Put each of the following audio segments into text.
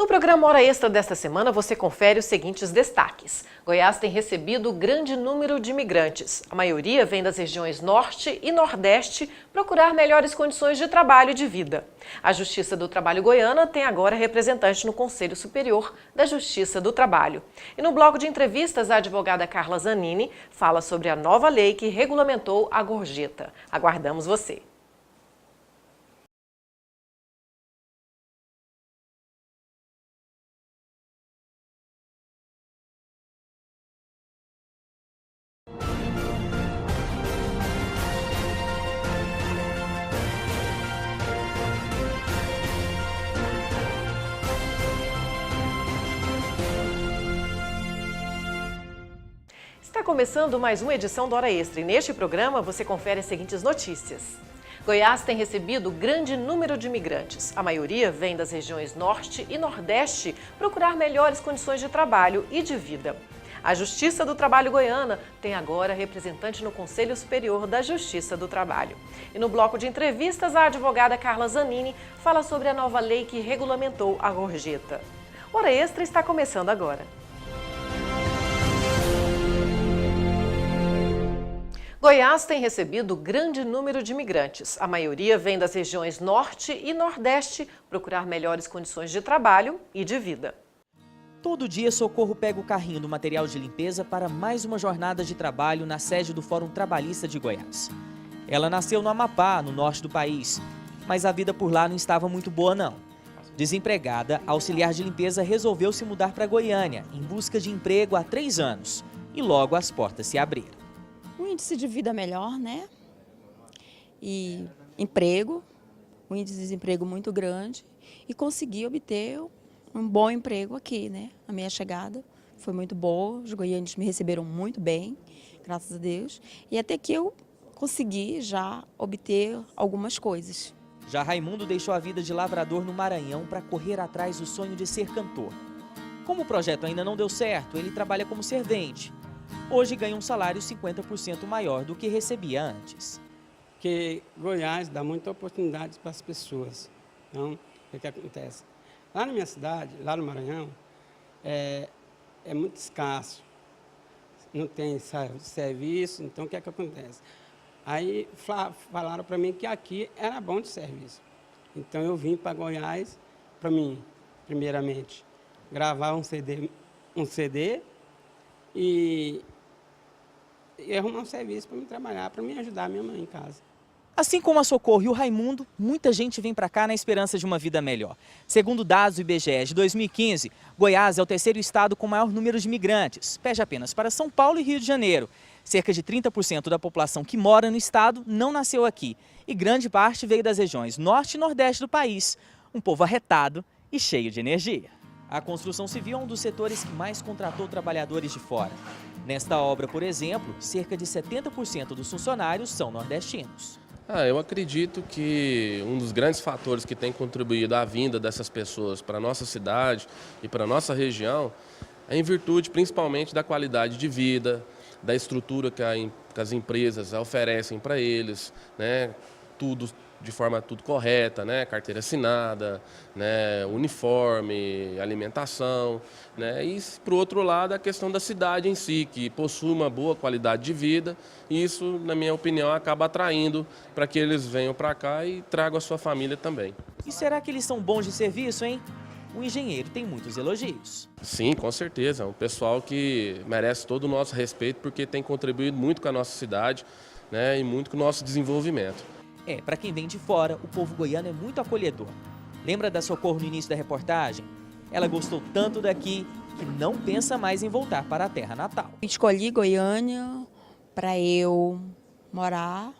No programa Hora Extra desta semana, você confere os seguintes destaques. Goiás tem recebido grande número de imigrantes. A maioria vem das regiões Norte e Nordeste procurar melhores condições de trabalho e de vida. A Justiça do Trabalho goiana tem agora representante no Conselho Superior da Justiça do Trabalho. E no bloco de entrevistas, a advogada Carla Zanini fala sobre a nova lei que regulamentou a gorjeta. Aguardamos você. Está começando mais uma edição do Hora Extra e neste programa você confere as seguintes notícias. Goiás tem recebido grande número de imigrantes. A maioria vem das regiões Norte e Nordeste procurar melhores condições de trabalho e de vida. A Justiça do Trabalho goiana tem agora representante no Conselho Superior da Justiça do Trabalho. E no bloco de entrevistas, a advogada Carla Zanini fala sobre a nova lei que regulamentou a gorjeta. O Hora Extra está começando agora. Goiás tem recebido grande número de imigrantes. A maioria vem das regiões Norte e Nordeste procurar melhores condições de trabalho e de vida. Todo dia, Socorro pega o carrinho do material de limpeza para mais uma jornada de trabalho na sede do Fórum Trabalhista de Goiás. Ela nasceu no Amapá, no norte do país, mas a vida por lá não estava muito boa não. Desempregada, a auxiliar de limpeza resolveu se mudar para Goiânia em busca de emprego há 3 anos e logo as portas se abriram. Um índice de vida melhor, né? E emprego, um índice de desemprego muito grande e consegui obter um bom emprego aqui, né? A minha chegada foi muito boa, os goianos me receberam muito bem, graças a Deus, e até que eu consegui já obter algumas coisas. Já Raimundo deixou a vida de lavrador no Maranhão para correr atrás do sonho de ser cantor. Como o projeto ainda não deu certo, ele trabalha como servente. Hoje ganha um salário 50% maior do que recebia antes. Porque Goiás dá muitas oportunidades para as pessoas. Então, o que acontece? Lá na minha cidade, lá no Maranhão, é muito escasso. Não tem serviço, então o que acontece? Aí falaram para mim que aqui era bom de serviço. Então eu vim para Goiás, para mim, primeiramente, gravar um CD e arrumar um serviço para me trabalhar, para me ajudar a minha mãe em casa. Assim como a Socorro e o Raimundo, muita gente vem para cá na esperança de uma vida melhor. Segundo dados do IBGE de 2015, Goiás é o terceiro estado com maior número de imigrantes, perde apenas para São Paulo e Rio de Janeiro. Cerca de 30% da população que mora no estado não nasceu aqui e grande parte veio das regiões Norte e Nordeste do país. Um povo arretado e cheio de energia. A construção civil é um dos setores que mais contratou trabalhadores de fora. Nesta obra, por exemplo, cerca de 70% dos funcionários são nordestinos. Eu acredito que um dos grandes fatores que tem contribuído à vinda dessas pessoas para a nossa cidade e para a nossa região é em virtude principalmente da qualidade de vida, da estrutura que as empresas oferecem para eles, né? Tudo de forma correta, né? Carteira assinada, né? Uniforme, alimentação, né? E, por outro lado, a questão da cidade em si, que possui uma boa qualidade de vida, e isso, na minha opinião, acaba atraindo para que eles venham para cá e tragam a sua família também. E será que eles são bons de serviço, hein? O engenheiro tem muitos elogios. Sim, com certeza. É um pessoal que merece todo o nosso respeito porque tem contribuído muito com a nossa cidade, né? E muito com o nosso desenvolvimento. Para quem vem de fora, o povo goiano é muito acolhedor. Lembra da Socorro no início da reportagem? Ela gostou tanto daqui que não pensa mais em voltar para a terra natal. Escolhi Goiânia para eu morar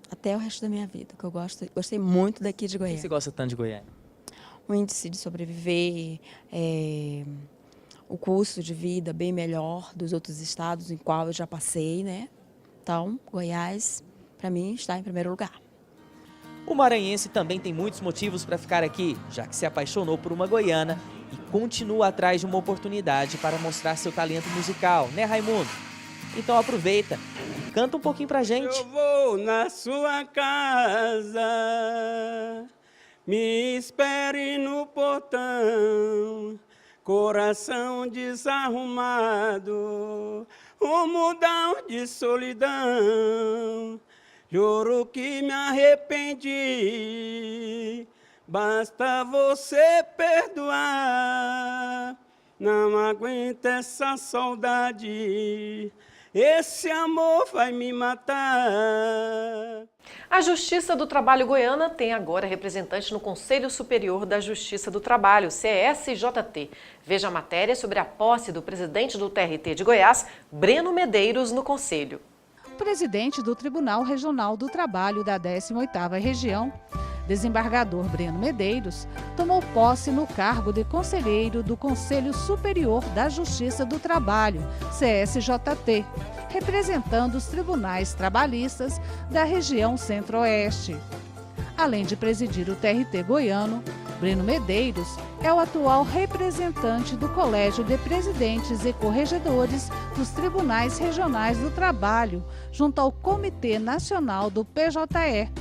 até o resto da minha vida, que eu gostei muito daqui de Por que Goiânia. você gosta tanto de Goiânia? O índice de sobreviver, o custo de vida bem melhor dos outros estados em qual eu já passei, né? Então, Goiás, para mim, está em primeiro lugar. O maranhense também tem muitos motivos para ficar aqui, já que se apaixonou por uma goiana e continua atrás de uma oportunidade para mostrar seu talento musical, né, Raimundo? Então aproveita e canta um pouquinho pra gente. Eu vou na sua casa me espere no portão, coração desarrumado, um mundão de solidão. Juro que me arrependi, basta você perdoar. Não aguento essa saudade, esse amor vai me matar. A Justiça do Trabalho Goiana tem agora representante no Conselho Superior da Justiça do Trabalho, CSJT. Veja a matéria sobre a posse do presidente do TRT de Goiás, Breno Medeiros, no Conselho. O presidente do Tribunal Regional do Trabalho da 18ª Região, desembargador Breno Medeiros, tomou posse no cargo de conselheiro do Conselho Superior da Justiça do Trabalho, CSJT, representando os tribunais trabalhistas da região Centro-Oeste. Além de presidir o TRT goiano, Breno Medeiros é o atual representante do Colégio de Presidentes e Corregedores dos Tribunais Regionais do Trabalho, junto ao Comitê Nacional do PJE.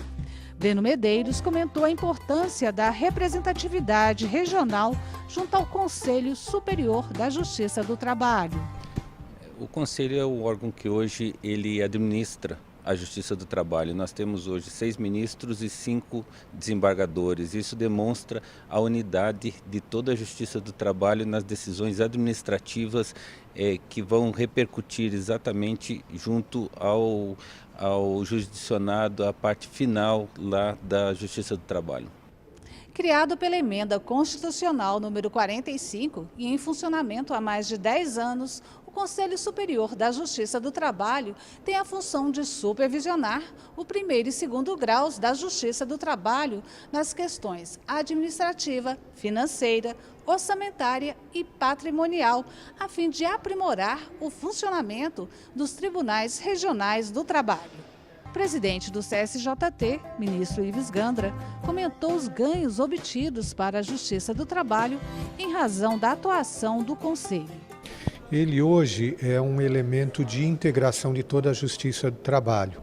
Breno Medeiros comentou a importância da representatividade regional junto ao Conselho Superior da Justiça do Trabalho. O Conselho é o órgão que hoje ele administra a Justiça do Trabalho. Nós temos hoje 6 ministros e 5 desembargadores. Isso demonstra a unidade de toda a Justiça do Trabalho nas decisões administrativas que vão repercutir exatamente junto ao jurisdicionado, a parte final lá da Justiça do Trabalho. Criado pela Emenda Constitucional número 45 e em funcionamento há mais de 10 anos, o Conselho Superior da Justiça do Trabalho tem a função de supervisionar o primeiro e segundo graus da Justiça do Trabalho nas questões administrativa, financeira, orçamentária e patrimonial, a fim de aprimorar o funcionamento dos tribunais regionais do trabalho. O presidente do CSJT, ministro Ives Gandra, comentou os ganhos obtidos para a Justiça do Trabalho em razão da atuação do Conselho. Ele hoje é um elemento de integração de toda a Justiça do Trabalho.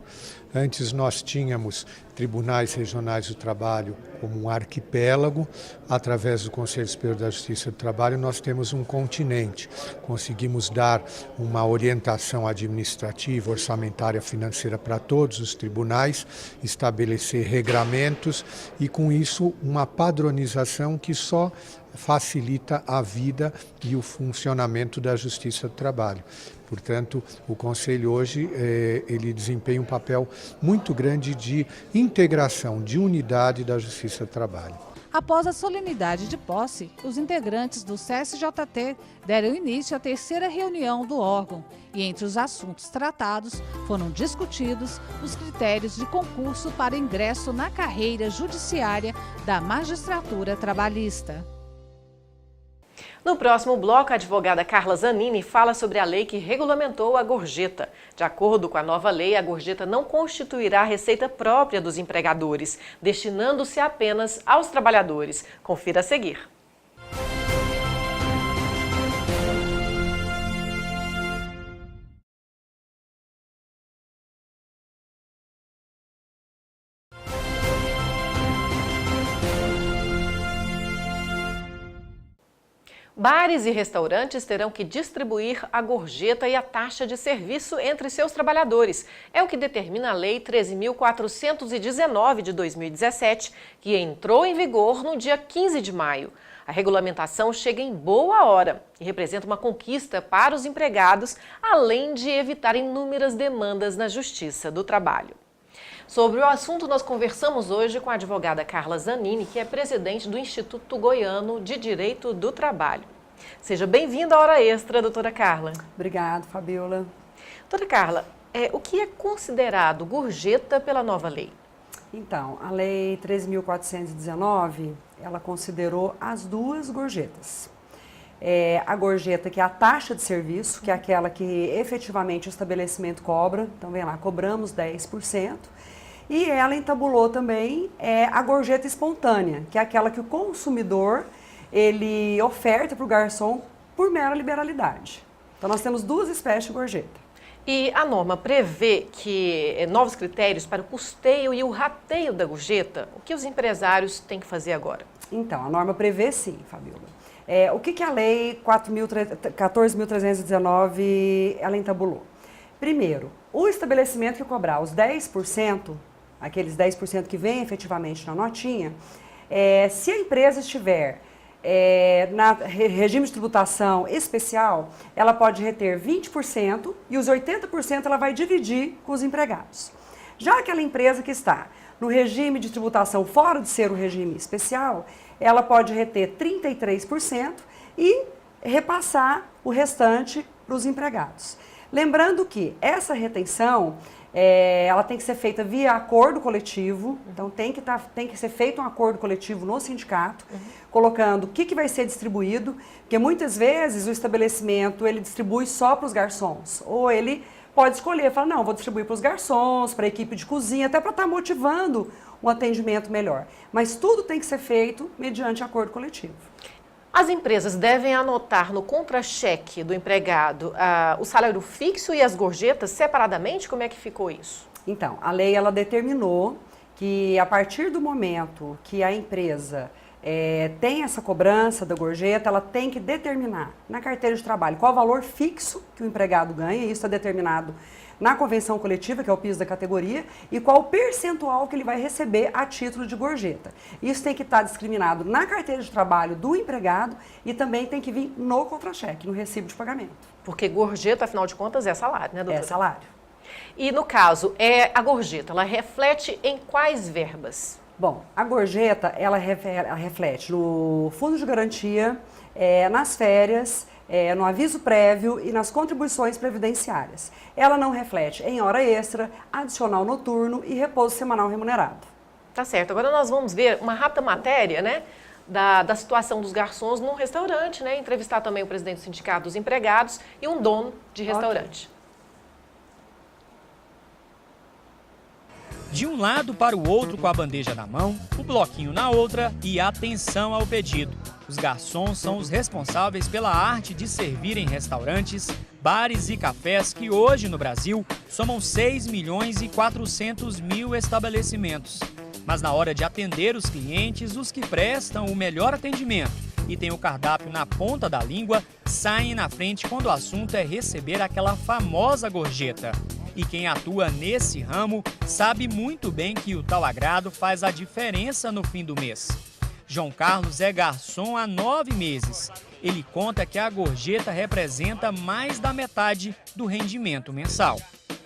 Antes nós tínhamos tribunais regionais do trabalho como um arquipélago. Através do Conselho Superior da Justiça do Trabalho nós temos um continente. Conseguimos dar uma orientação administrativa, orçamentária, financeira para todos os tribunais, estabelecer regramentos e com isso uma padronização que só facilita a vida e o funcionamento da Justiça do Trabalho. Portanto, o Conselho hoje ele desempenha um papel muito grande de integração, de unidade da Justiça do Trabalho. Após a solenidade de posse, os integrantes do CSJT deram início à terceira reunião do órgão e entre os assuntos tratados foram discutidos os critérios de concurso para ingresso na carreira judiciária da magistratura trabalhista. No próximo bloco, a advogada Carla Zanini fala sobre a lei que regulamentou a gorjeta. De acordo com a nova lei, a gorjeta não constituirá receita própria dos empregadores, destinando-se apenas aos trabalhadores. Confira a seguir. Bares e restaurantes terão que distribuir a gorjeta e a taxa de serviço entre seus trabalhadores. É o que determina a Lei 13.419 de 2017, que entrou em vigor no dia 15 de maio. A regulamentação chega em boa hora e representa uma conquista para os empregados, além de evitar inúmeras demandas na Justiça do Trabalho. Sobre o assunto, nós conversamos hoje com a advogada Carla Zanini, que é presidente do Instituto Goiano de Direito do Trabalho. Seja bem-vinda à Hora Extra, doutora Carla. Obrigada, Fabiola. Doutora Carla, o que é considerado gorjeta pela nova lei? Então, a Lei 13.419, ela considerou as duas gorjetas. A gorjeta, que é a taxa de serviço, que é aquela que efetivamente o estabelecimento cobra. Então, vem lá, cobramos 10%. E ela entabulou também a gorjeta espontânea, que é aquela que o consumidor ele oferta para o garçom por mera liberalidade. Então, nós temos duas espécies de gorjeta. E a norma prevê que novos critérios para o custeio e o rateio da gorjeta. O que os empresários têm que fazer agora? Então, a norma prevê sim, Fabíola. O que a lei 14.319 ela entabulou? Primeiro, o estabelecimento que cobrar os 10%, aqueles 10% que vem efetivamente na notinha, se a empresa estiver regime de tributação especial, ela pode reter 20% e os 80% ela vai dividir com os empregados. Já aquela empresa que está no regime de tributação fora de ser o regime especial, ela pode reter 33% e repassar o restante para os empregados. Lembrando que essa retenção, ela tem que ser feita via acordo coletivo, então tem que ser feito um acordo coletivo no sindicato, colocando o que vai ser distribuído, porque muitas vezes o estabelecimento ele distribui só para os garçons, ou ele pode escolher, fala, não, vou distribuir para os garçons, para a equipe de cozinha, até para estar motivando um atendimento melhor. Mas tudo tem que ser feito mediante acordo coletivo. As empresas devem anotar no contra-cheque do empregado o salário fixo e as gorjetas separadamente? Como é que ficou isso? Então, a lei ela determinou que a partir do momento que a empresa tem essa cobrança da gorjeta, ela tem que determinar na carteira de trabalho qual o valor fixo que o empregado ganha, isso está determinado na convenção coletiva, que é o piso da categoria, e qual o percentual que ele vai receber a título de gorjeta. Isso tem que estar discriminado na carteira de trabalho do empregado e também tem que vir no contra-cheque, no recibo de pagamento. Porque gorjeta, afinal de contas, é salário, né, doutora? É salário. E no caso, a gorjeta, ela reflete em quais verbas? Bom, a gorjeta, ela reflete no fundo de garantia, nas férias, no aviso prévio e nas contribuições previdenciárias. Ela não reflete em hora extra, adicional noturno e repouso semanal remunerado. Tá certo. Agora nós vamos ver uma rápida matéria, né, da situação dos garçons num restaurante, né, entrevistar também o presidente do Sindicato dos Empregados e um dono de restaurante. Okay. De um lado para o outro com a bandeja na mão, o bloquinho na outra e atenção ao pedido. Os garçons são os responsáveis pela arte de servir em restaurantes, bares e cafés que hoje no Brasil somam 6.400.000 estabelecimentos. Mas na hora de atender os clientes, os que prestam o melhor atendimento e têm o cardápio na ponta da língua, saem na frente quando o assunto é receber aquela famosa gorjeta. E quem atua nesse ramo sabe muito bem que o tal agrado faz a diferença no fim do mês. João Carlos é garçom há 9 meses. Ele conta que a gorjeta representa mais da metade do rendimento mensal.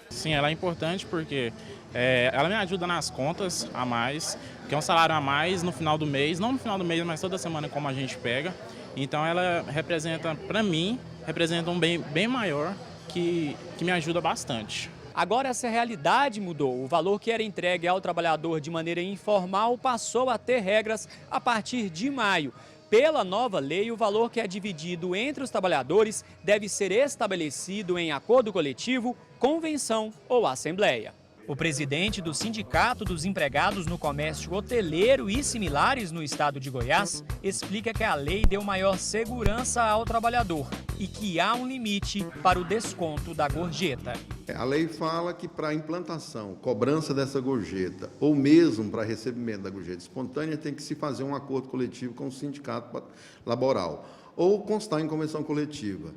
Sim, ela é importante porque ela me ajuda nas contas a mais, que é um salário a mais no final do mês, não no final do mês, mas toda semana como a gente pega. Então ela representa, para mim, representa um bem bem maior que me ajuda bastante. Agora essa realidade mudou. O valor que era entregue ao trabalhador de maneira informal passou a ter regras a partir de maio. Pela nova lei, o valor que é dividido entre os trabalhadores deve ser estabelecido em acordo coletivo, convenção ou assembleia. O presidente do Sindicato dos Empregados no Comércio Hoteleiro e similares no estado de Goiás explica que a lei deu maior segurança ao trabalhador e que há um limite para o desconto da gorjeta. A lei fala que para a implantação, cobrança dessa gorjeta ou mesmo para recebimento da gorjeta espontânea tem que se fazer um acordo coletivo com o sindicato laboral ou constar em convenção coletiva.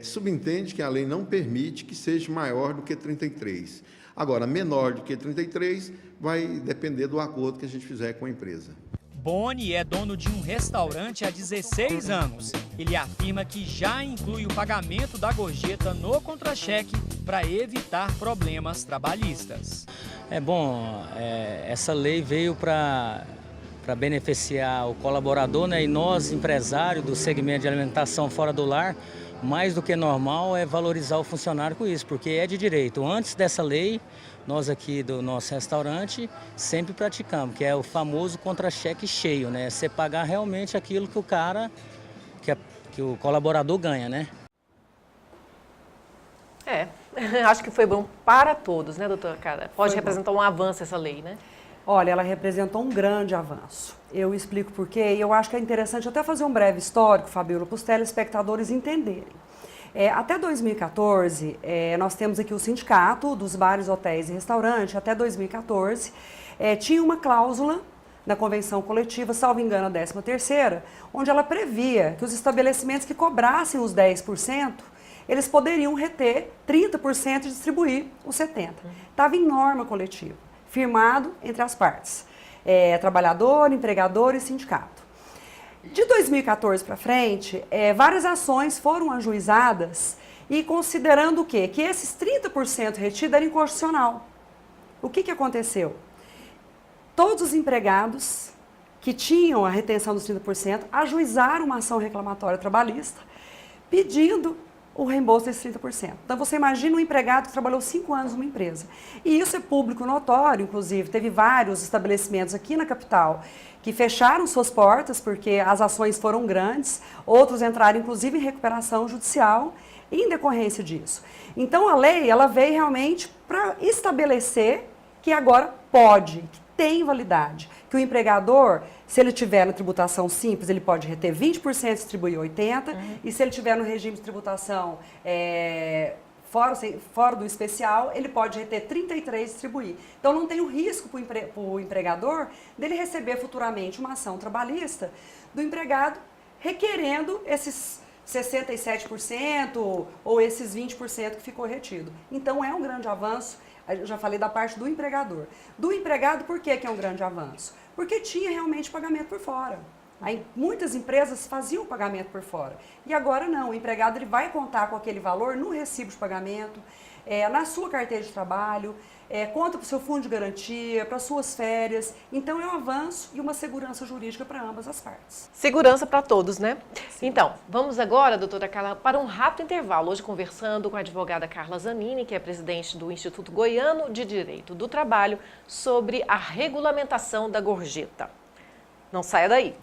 Subentende que a lei não permite que seja maior do que 33. Agora, menor do que 33 vai depender do acordo que a gente fizer com a empresa. Boni é dono de um restaurante há 16 anos. Ele afirma que já inclui o pagamento da gorjeta no contra-cheque para evitar problemas trabalhistas. Essa lei veio para beneficiar o colaborador, né, e nós, empresários do segmento de alimentação fora do lar, mais do que normal é valorizar o funcionário com isso, porque é de direito. Antes dessa lei, nós aqui do nosso restaurante sempre praticamos, que é o famoso contra-cheque cheio, né? Você pagar realmente aquilo que o cara, que o colaborador ganha, né? Acho que foi bom para todos, né, doutora Cara? Pode representar um avanço essa lei, né? Olha, ela representou um grande avanço. Eu explico por quê e eu acho que é interessante até fazer um breve histórico, Fabíola, para os telespectadores entenderem. Até 2014, nós temos aqui o sindicato dos bares, hotéis e restaurantes, até 2014, tinha uma cláusula na convenção coletiva, salvo engano a 13ª, onde ela previa que os estabelecimentos que cobrassem os 10%, eles poderiam reter 30% e distribuir os 70%. Estava em norma coletiva, firmado entre as partes, trabalhador, empregador e sindicato. De 2014 para frente, várias ações foram ajuizadas e considerando o quê? Que esses 30% retidos eram inconstitucional. O que aconteceu? Todos os empregados que tinham a retenção dos 30% ajuizaram uma ação reclamatória trabalhista pedindo o reembolso desses 30%. Então, você imagina um empregado que trabalhou 5 anos numa empresa. E isso é público notório, inclusive. Teve vários estabelecimentos aqui na capital que fecharam suas portas porque as ações foram grandes, outros entraram, inclusive, em recuperação judicial em decorrência disso. Então, a lei ela veio realmente para estabelecer que agora pode, que tem validade, que o empregador, se ele tiver na tributação simples, ele pode reter 20% e distribuir 80%, e se ele tiver no regime de tributação fora do especial, ele pode reter 33% e distribuir. Então não tem o risco para o empregador dele receber futuramente uma ação trabalhista do empregado requerendo esses 67% ou esses 20% que ficou retido. Então é um grande avanço. Eu já falei da parte do empregador. Do empregado, por que é um grande avanço? Porque tinha realmente pagamento por fora. Aí, muitas empresas faziam pagamento por fora. E agora não, o empregado ele vai contar com aquele valor no recibo de pagamento, na sua carteira de trabalho, conta para o seu fundo de garantia, para as suas férias. Então é um avanço e uma segurança jurídica para ambas as partes. Segurança para todos, né? Sim. Então, vamos agora, doutora Carla, para um rápido intervalo. Hoje conversando com a advogada Carla Zanini, que é presidente do Instituto Goiano de Direito do Trabalho, sobre a regulamentação da gorjeta. Não saia daí.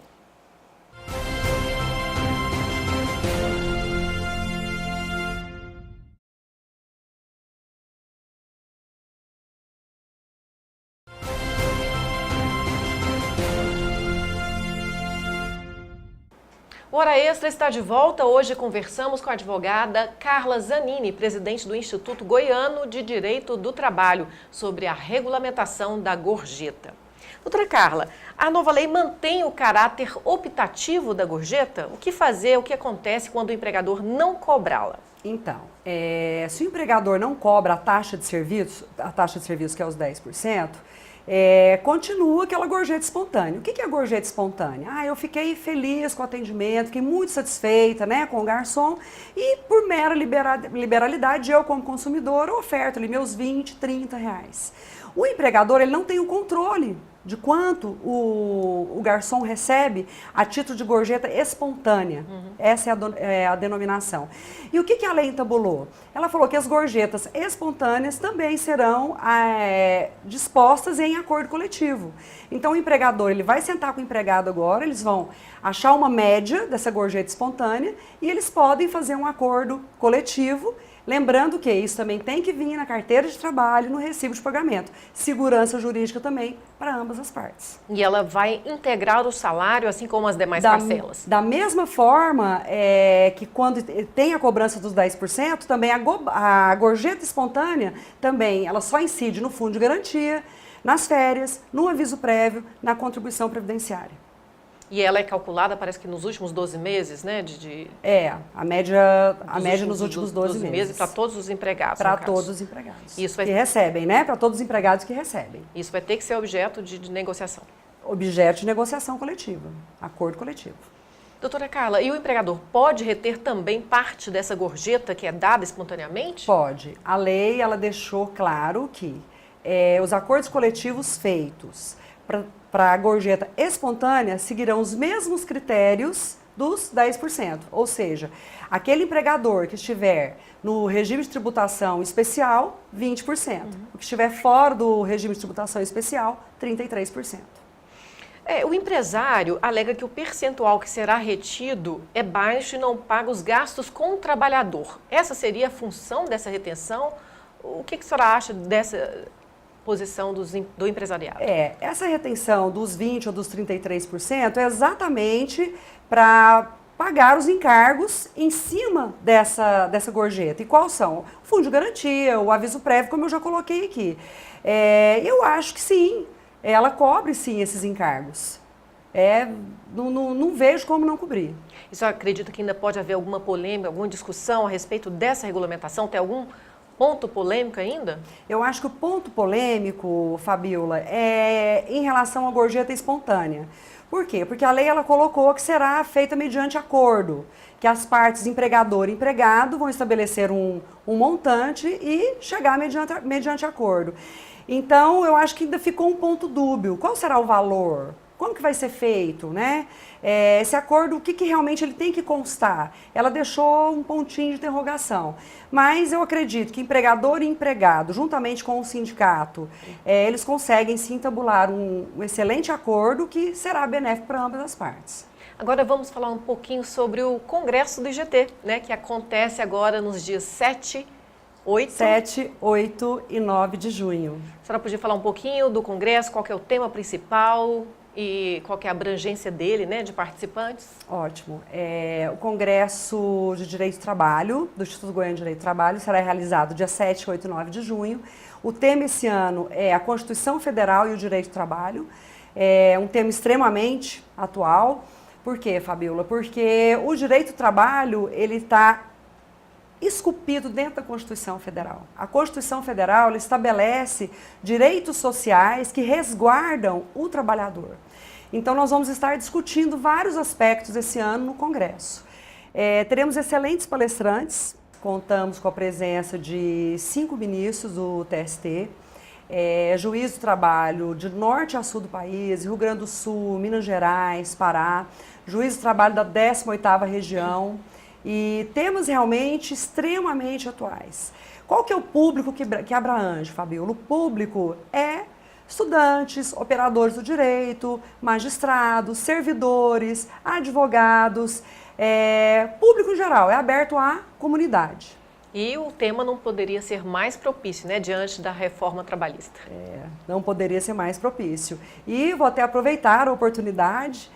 O Hora Extra está de volta. Hoje conversamos com a advogada Carla Zanini, presidente do Instituto Goiano de Direito do Trabalho, sobre a regulamentação da gorjeta. Doutora Carla, a nova lei mantém o caráter optativo da gorjeta? O que fazer, o que acontece quando o empregador não cobrá-la? Então, se o empregador não cobra a taxa de serviço que é os 10%, continua aquela gorjeta espontânea. O que é a gorjeta espontânea? Eu fiquei feliz com o atendimento, fiquei muito satisfeita, né, com o garçom e por mera liberalidade, eu como consumidor oferto ali meus 20, 30 reais. O empregador ele não tem o controle de quanto o garçom recebe a título de gorjeta espontânea. Essa é a denominação. E o que a lei entabulou? Ela falou que as gorjetas espontâneas também serão dispostas em acordo coletivo. Então o empregador ele vai sentar com o empregado agora, eles vão achar uma média dessa gorjeta espontânea e eles podem fazer um acordo coletivo. Lembrando que isso também tem que vir na carteira de trabalho, no recibo de pagamento. Segurança jurídica também para ambas as partes. E ela vai integrar o salário, assim como as demais parcelas? Da mesma forma que quando tem a cobrança dos 10%, também a gorjeta espontânea, também ela só incide no fundo de garantia, nas férias, no aviso prévio, na contribuição previdenciária. E ela é calculada, parece que nos últimos 12 meses, né? A média nos últimos 12 meses. Para todos os empregados, Para todos os empregados. Isso vai... Que recebem, né? Para todos os empregados que recebem. Isso vai ter que ser objeto de negociação. Objeto de negociação coletiva, acordo coletivo. Doutora Carla, e o empregador pode reter também parte dessa gorjeta que é dada espontaneamente? Pode. A lei, ela deixou claro que os acordos coletivos feitos para a gorjeta espontânea seguirão os mesmos critérios dos 10%. Ou seja, aquele empregador que estiver no regime de tributação especial, 20%. O que estiver fora do regime de tributação especial, 33%. O empresário alega que o percentual que será retido é baixo e não paga os gastos com o trabalhador. Essa seria a função dessa retenção? O que a senhora acha dessa posição do empresariado? Essa retenção dos 20% ou dos 33% é exatamente para pagar os encargos em cima dessa gorjeta. E quais são? O fundo de garantia, o aviso prévio, como eu já coloquei aqui. Eu acho que sim, ela cobre sim esses encargos. Não vejo como não cobrir. E só acredito que ainda pode haver alguma polêmica, alguma discussão a respeito dessa regulamentação? Tem algum ponto polêmico ainda? Eu acho que o ponto polêmico, Fabiola, é em relação à gorjeta espontânea. Por quê? Porque a lei ela colocou que será feita mediante acordo, que as partes empregador e empregado vão estabelecer um montante e chegar mediante acordo. Então, eu acho que ainda ficou um ponto dúbio. Qual será o valor? Como que vai ser feito, né? Esse acordo, o que realmente ele tem que constar? Ela deixou um pontinho de interrogação. Mas eu acredito que empregador e empregado, juntamente com o sindicato, eles conseguem sim tabular um excelente acordo que será benéfico para ambas as partes. Agora vamos falar um pouquinho sobre o Congresso do IGT, né? Que acontece agora nos dias 7, 8 e 9 de junho. A senhora podia falar um pouquinho do Congresso, qual que é o tema principal e qual que é a abrangência dele, né, de participantes? Ótimo. O Congresso de Direito do Trabalho, do Instituto Goiano de Direito do Trabalho, será realizado dia 7, 8 e 9 de junho. O tema esse ano é a Constituição Federal e o Direito do Trabalho. É um tema extremamente atual. Por quê, Fabiola? Porque o direito do trabalho, ele está esculpido dentro da Constituição Federal. A Constituição Federal ela estabelece direitos sociais que resguardam o trabalhador. Então, nós vamos estar discutindo vários aspectos esse ano no Congresso. Teremos excelentes palestrantes, contamos com a presença de 5 ministros do TST, juiz do trabalho de norte a sul do país, Rio Grande do Sul, Minas Gerais, Pará, juiz do trabalho da 18ª região, e temas realmente extremamente atuais. Qual que é o público que abrange, Fabiola? O público é estudantes, operadores do direito, magistrados, servidores, advogados, público em geral, é aberto à comunidade. E o tema não poderia ser mais propício, né, diante da reforma trabalhista. Não poderia ser mais propício. E vou até aproveitar a oportunidade.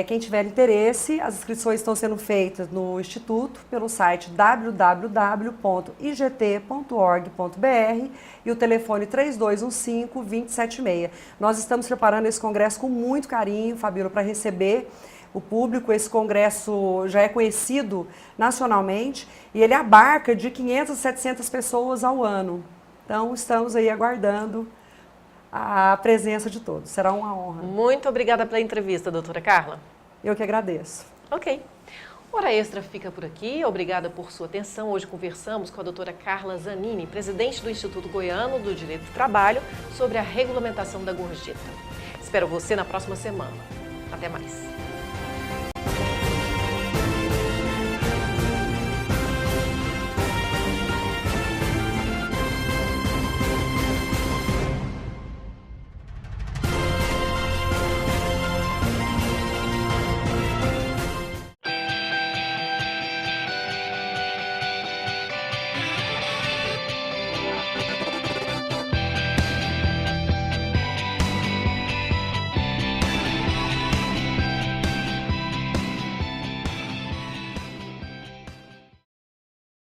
Quem tiver interesse, as inscrições estão sendo feitas no Instituto pelo site www.igt.org.br e o telefone 3215-2076. Nós estamos preparando esse congresso com muito carinho, Fabíola, para receber o público. Esse congresso já é conhecido nacionalmente e ele abarca de 500 a 700 pessoas ao ano. Então, estamos aí aguardando a presença de todos. Será uma honra. Muito obrigada pela entrevista, doutora Carla. Eu que agradeço. Ok. Hora Extra fica por aqui. Obrigada por sua atenção. Hoje conversamos com a doutora Carla Zanini, presidente do Instituto Goiano do Direito do Trabalho, sobre a regulamentação da gorjeta. Espero você na próxima semana. Até mais.